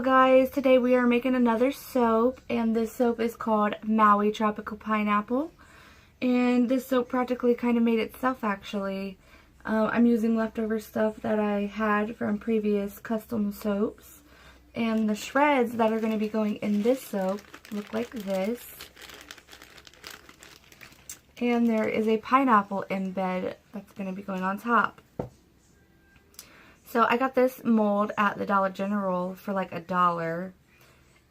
Hello guys, today we are making another soap, and this soap is called Maui Tropical Pineapple, and this soap practically kind of made itself actually. I'm using leftover stuff that I had from previous custom soaps, and the shreds that are going to be going in this soap look like this. And there is a pineapple embed that's going to be going on top. So I got this mold at the Dollar General for like $1,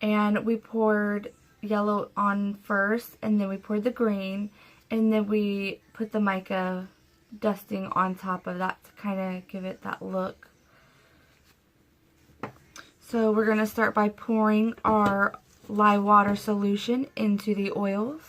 and we poured yellow on first, and then we poured the green, and then we put the mica dusting on top of that to kind of give it that look. So we're going to start by pouring our lye water solution into the oils.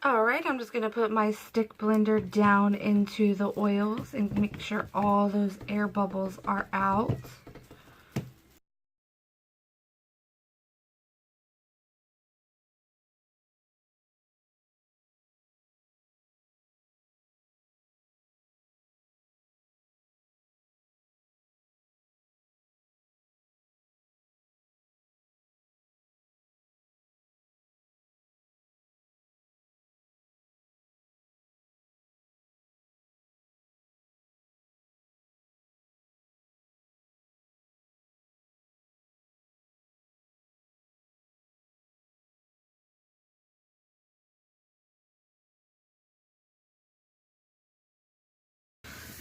Alright, I'm just going to put my stick blender down into the oils and make sure all those air bubbles are out.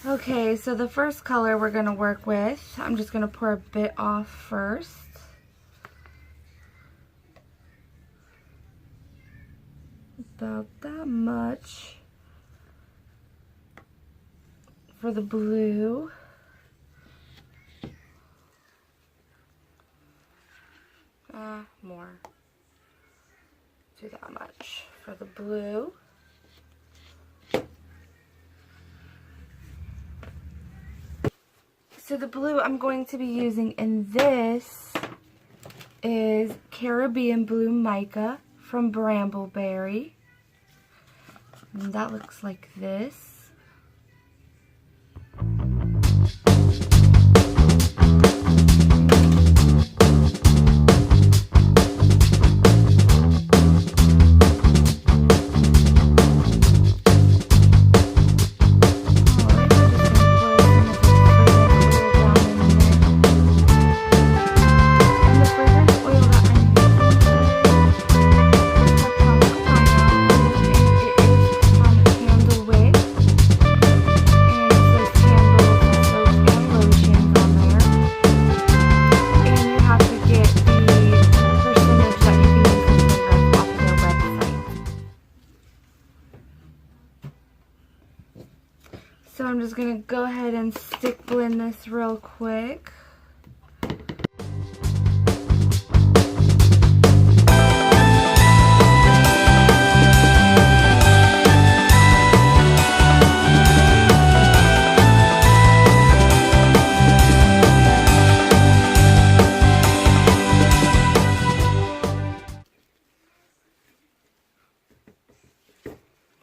Okay, so the first color we're going to work with, I'm just going to pour a bit off first. About that much for the blue. More. Do that much for the blue. So the blue I'm going to be using in this is Caribbean Blue Mica from Brambleberry. And that looks like this. So I'm just going to go ahead and stick blend this real quick.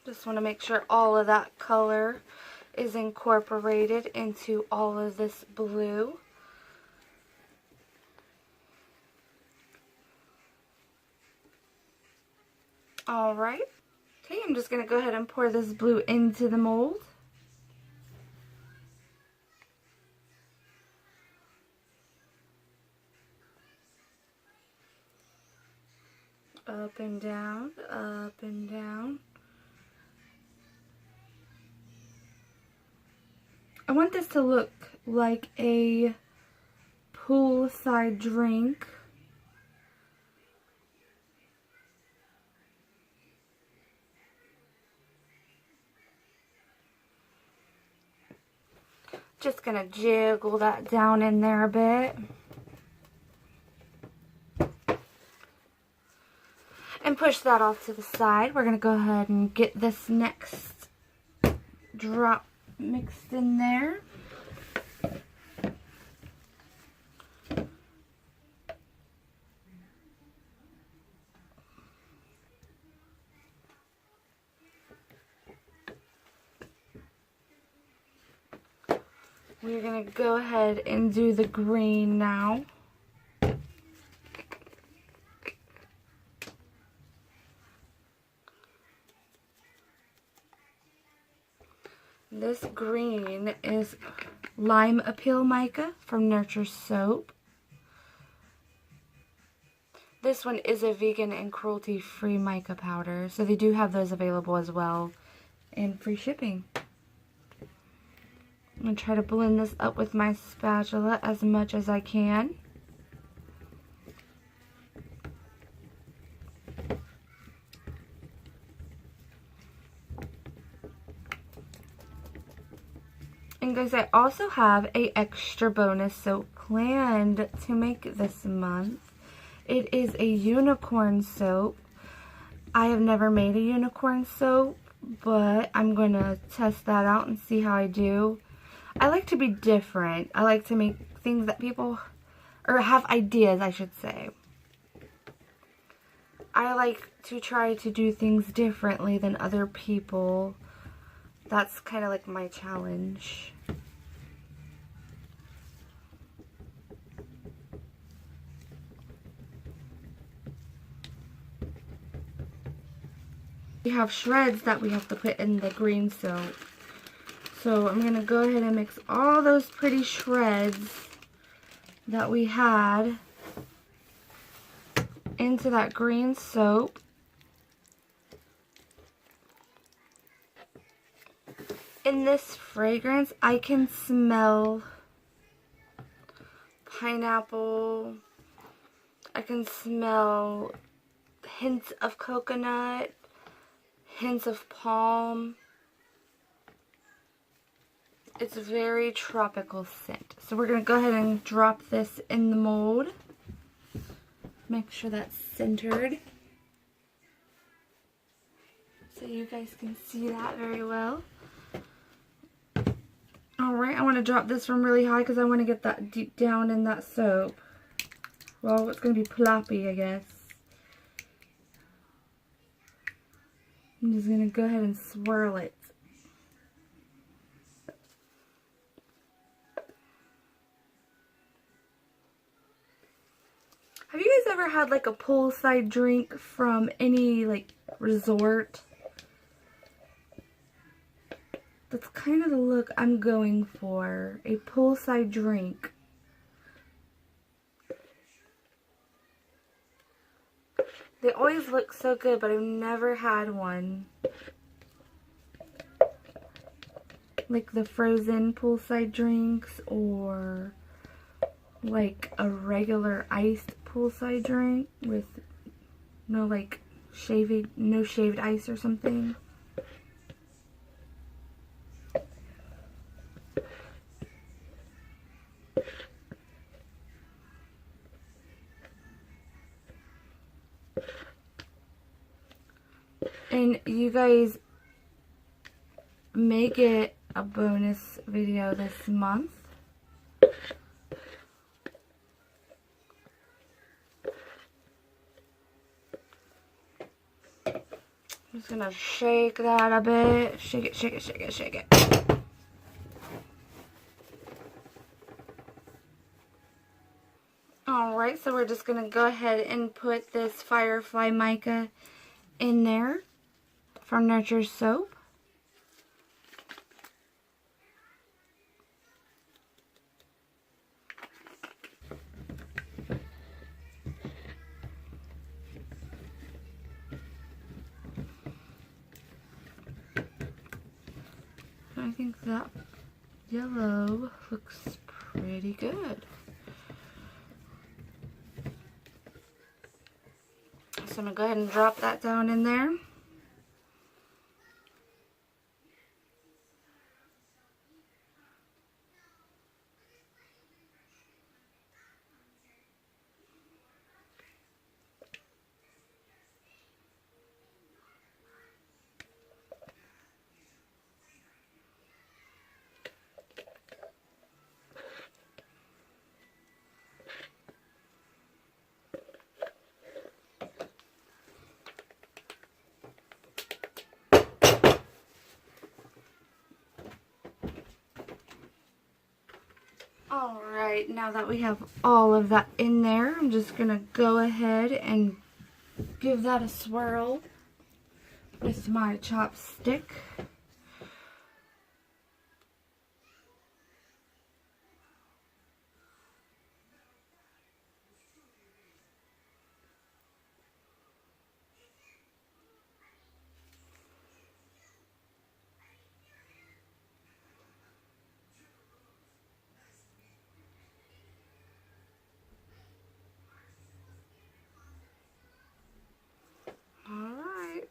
Just want to make sure all of that color is incorporated into all of this blue. Alright. Okay, I'm just going to go ahead and pour this blue into the mold. Up and down, up and down. I want this to look like a poolside drink. Just gonna jiggle that down in there a bit. And push that off to the side. We're gonna go ahead and get this next drop mixed in there. We're going to go ahead and do the green now. This green is Lime Appeal Mica from Nurture Soap. This one is a vegan and cruelty-free mica powder, so they do have those available as well, and free shipping. I'm going to try to blend this up with my spatula as much as I can. And guys, I also have a extra bonus soap planned to make this month. It is a unicorn soap. I have never made a unicorn soap, but I'm going to test that out and see how I do. I like to be different. I like to make things that people, or have ideas, I should say. I like to try to do things differently than other people. That's kind of like my challenge. We have shreds that we have to put in the green soap. So I'm going to go ahead and mix all those pretty shreds that we had into that green soap. In this fragrance, I can smell pineapple. I can smell hints of coconut, hints of palm. It's a very tropical scent. So we're going to go ahead and drop this in the mold. Make sure that's centered, so you guys can see that very well. Alright, I want to drop this from really high because I want to get that deep down in that soap. Well, it's going to be ploppy, I guess. I'm just going to go ahead and swirl it. Have you guys ever had like a poolside drink from any like resort? That's kind of the look I'm going for. A poolside drink. They always look so good, but I've never had one. Like the frozen poolside drinks, or like a regular iced poolside drink with no like shaved ice or something. And you guys may get a bonus video this month. I'm just gonna shake that a bit. Shake it, shake it, shake it, shake it. Alright, so we're just gonna go ahead and put this Firefly Mica in there from Nurture Soap. I think that yellow looks pretty good. So I'm going to go ahead and drop that down in there. Alright, now that we have all of that in there, I'm just going to go ahead and give that a swirl with my chopstick. Alright.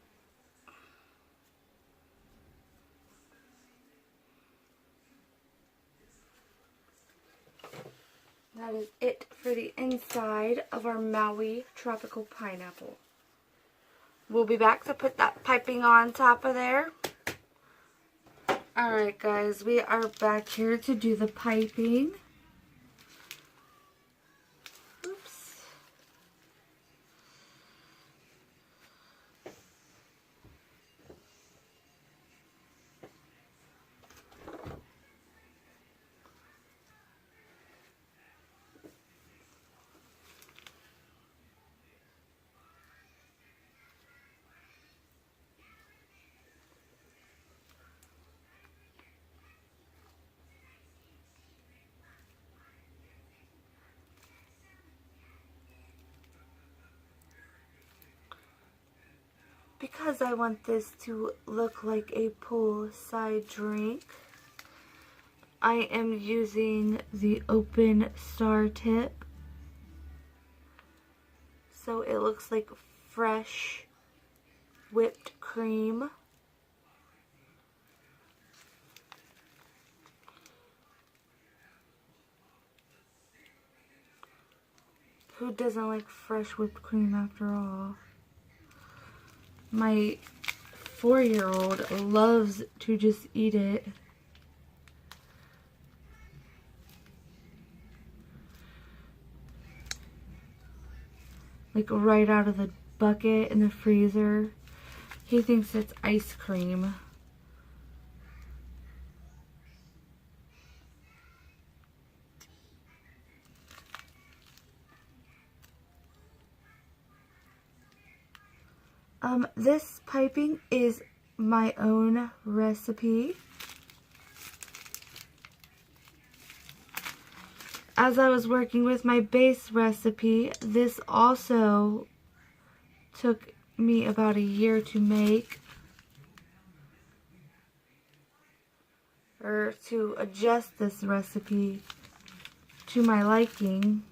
That is it for the inside of our Maui tropical pineapple. We'll be back to put that piping on top of there. Alright guys, we are back here to do the piping. Oops. Because I want this to look like a poolside drink, I am using the open star tip. So it looks like fresh whipped cream. Who doesn't like fresh whipped cream after all? My 4-year-old loves to just eat it. Like right out of the bucket in the freezer. He thinks it's ice cream. This piping is my own recipe. As I was working with my base recipe, this also took me about a year to make, or to adjust this recipe to my liking.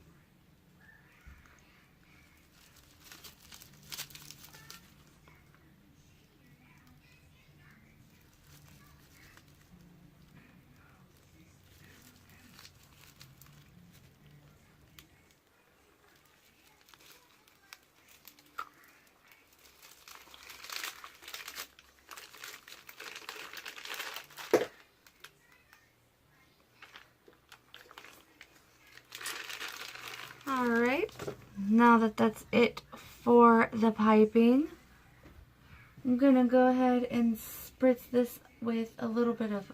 Alright, now that that's it for the piping, I'm going to go ahead and spritz this with a little bit of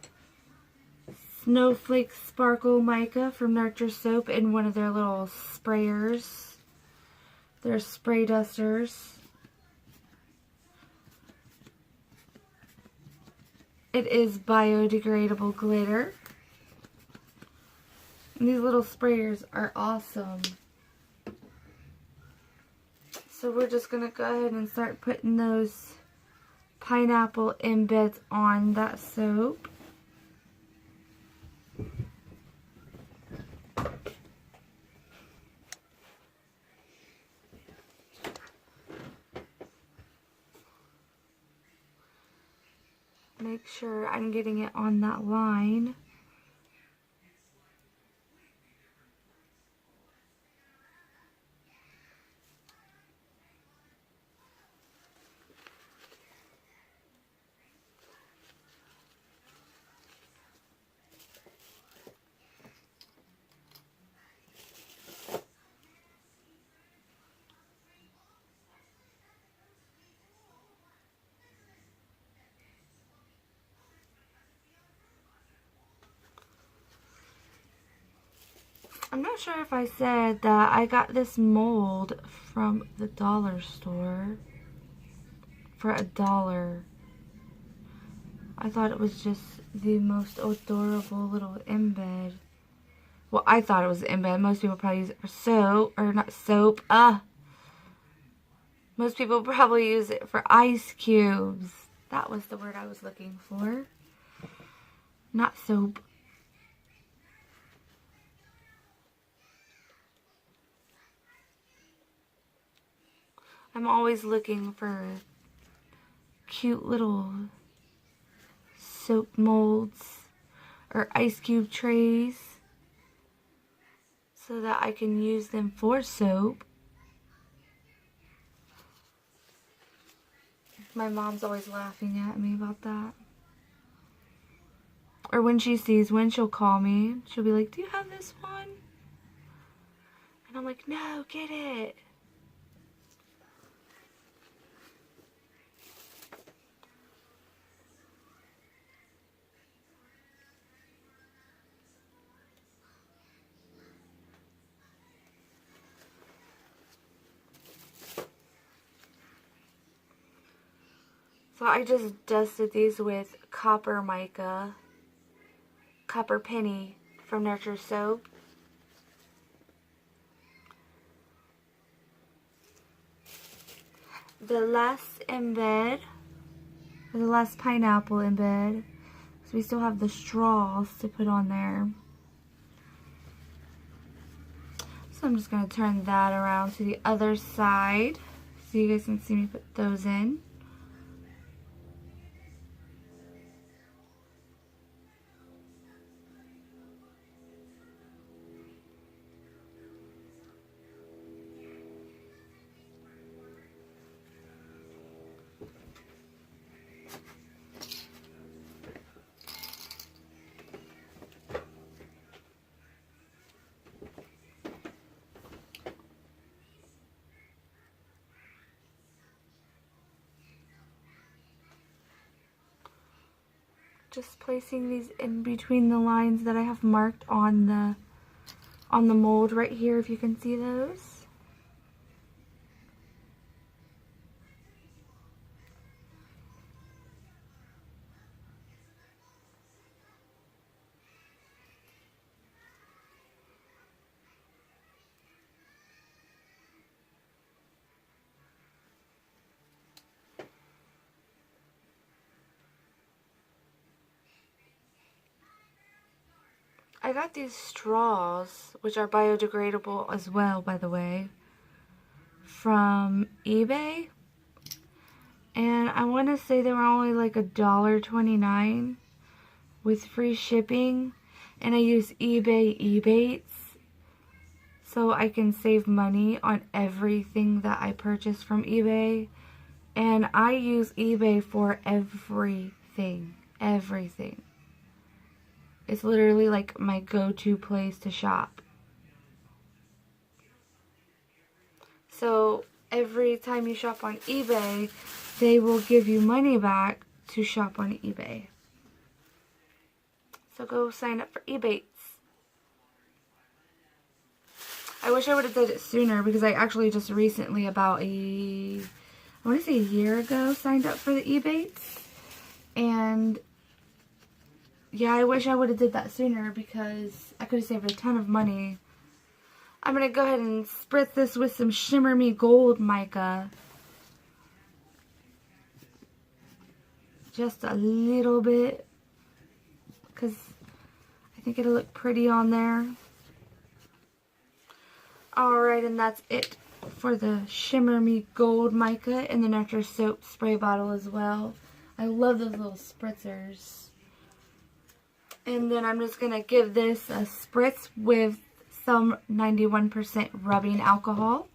Snowflake Sparkle Mica from Nurture Soap in one of their little sprayers. Their spray dusters. It is biodegradable glitter. And these little sprayers are awesome. So we're just going to go ahead and start putting those pineapple embeds on that soap. Make sure I'm getting it on that line. I'm not sure if I said that I got this mold from the dollar store for $1. I thought it was just the most adorable little embed. Well, I thought it was embed. Most people probably use it for soap, or not soap. Most people probably use it for ice cubes. That was the word I was looking for. Not soap. I'm always looking for cute little soap molds or ice cube trays so that I can use them for soap. My mom's always laughing at me about that. Or when she sees one, she'll call me. She'll be like, "Do you have this one?" And I'm like, "No, get it." So I just dusted these with copper mica, copper penny from Nurture Soap. The last embed, or the last pineapple embed, so we still have the straws to put on there. So I'm just going to turn that around to the other side so you guys can see me put those in. Just placing these in between the lines that I have marked on the mold right here, if you can see those. I got these straws, which are biodegradable as well, by the way, from eBay. And I want to say they were only like $1.29 with free shipping. And I use eBay Ebates so I can save money on everything that I purchase from eBay. And I use eBay for everything. Everything. It's literally like my go-to place to shop. So every time you shop on eBay, they will give you money back to shop on eBay. So go sign up for Ebates. I wish I would have did it sooner because I actually just recently, about I want to say a year ago, signed up for the Ebates. And yeah, I wish I would have did that sooner because I could have saved a ton of money. I'm going to go ahead and spritz this with some Shimmer Me Gold mica. Just a little bit, because I think it'll look pretty on there. Alright, and that's it for the Shimmer Me Gold mica in the Nurture Soap spray bottle as well. I love those little spritzers. And then I'm just going to give this a spritz with some 91% rubbing alcohol.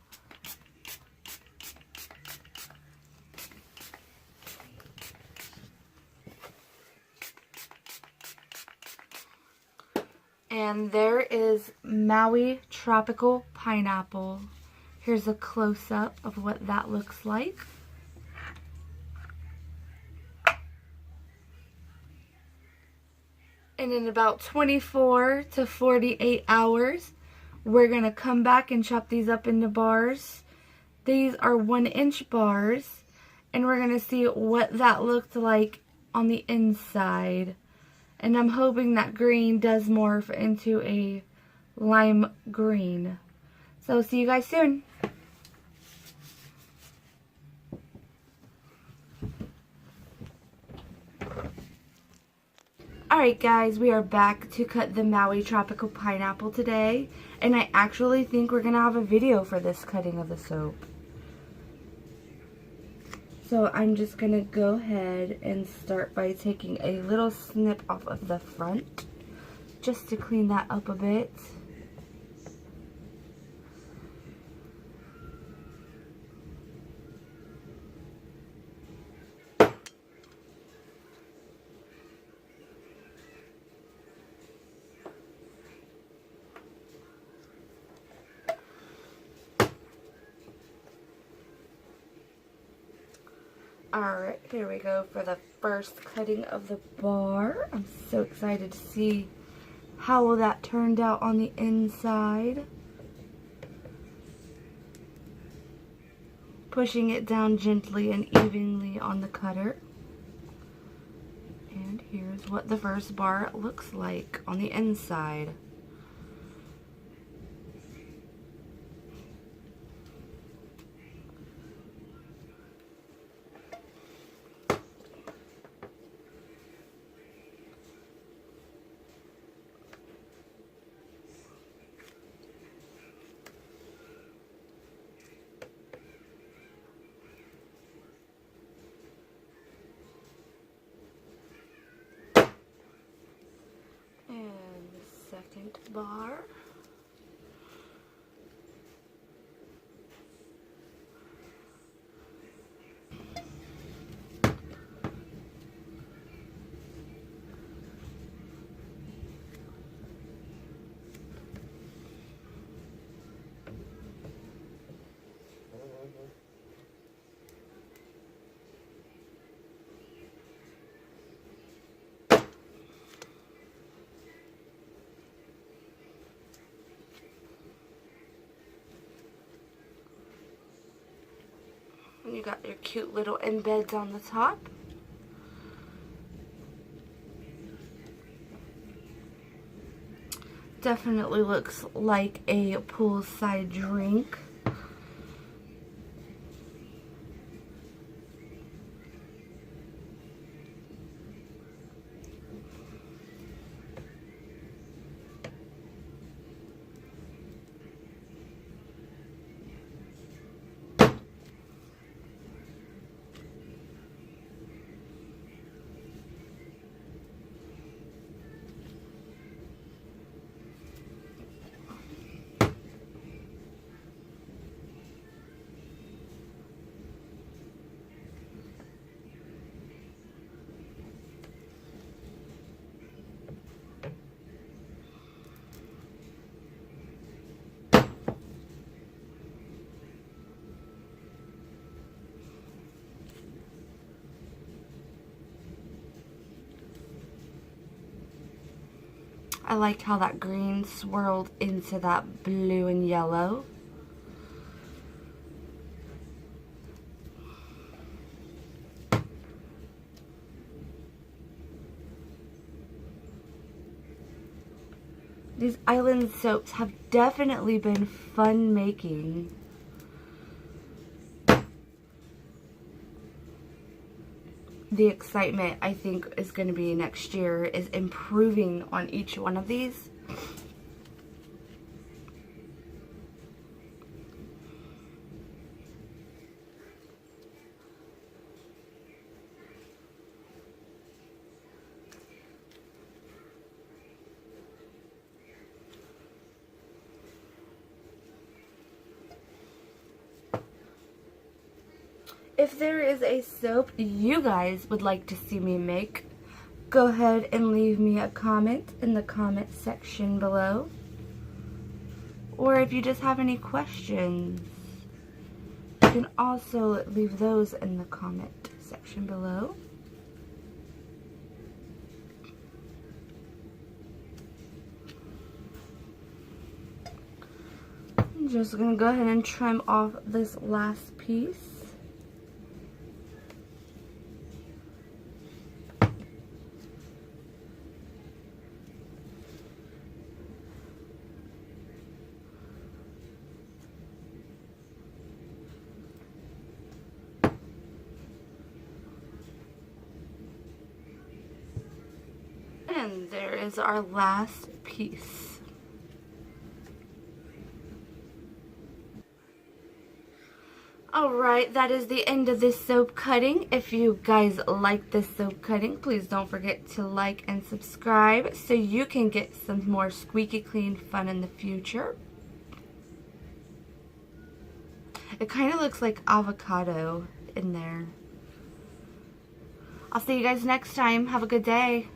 And there is Maui Tropical Pineapple. Here's a close-up of what that looks like. And in about 24 to 48 hours, we're going to come back and chop these up into bars. These are 1-inch bars, and we're going to see what that looked like on the inside. And I'm hoping that green does morph into a lime green. So see you guys soon. Alright guys, we are back to cut the Maui tropical pineapple today. And I actually think we're going to have a video for this cutting of the soap. So I'm just going to go ahead and start by taking a little snip off of the front, just to clean that up a bit. Alright, here we go for the first cutting of the bar. I'm so excited to see how that turned out on the inside. Pushing it down gently and evenly on the cutter. And here's what the first bar looks like on the inside. Second bar. And you got your cute little embeds on the top. Definitely looks like a poolside drink. I like how that green swirled into that blue and yellow. These island soaps have definitely been fun making. The excitement, I think, is going to be next year is improving on each one of these. If there is a soap you guys would like to see me make, go ahead and leave me a comment in the comment section below. Or if you just have any questions, you can also leave those in the comment section below. I'm just going to go ahead and trim off this last piece. And there is our last piece. Alright, that is the end of this soap cutting. If you guys like this soap cutting, please don't forget to like and subscribe so you can get some more squeaky clean fun in the future. It kind of looks like avocado in there. I'll see you guys next time. Have a good day.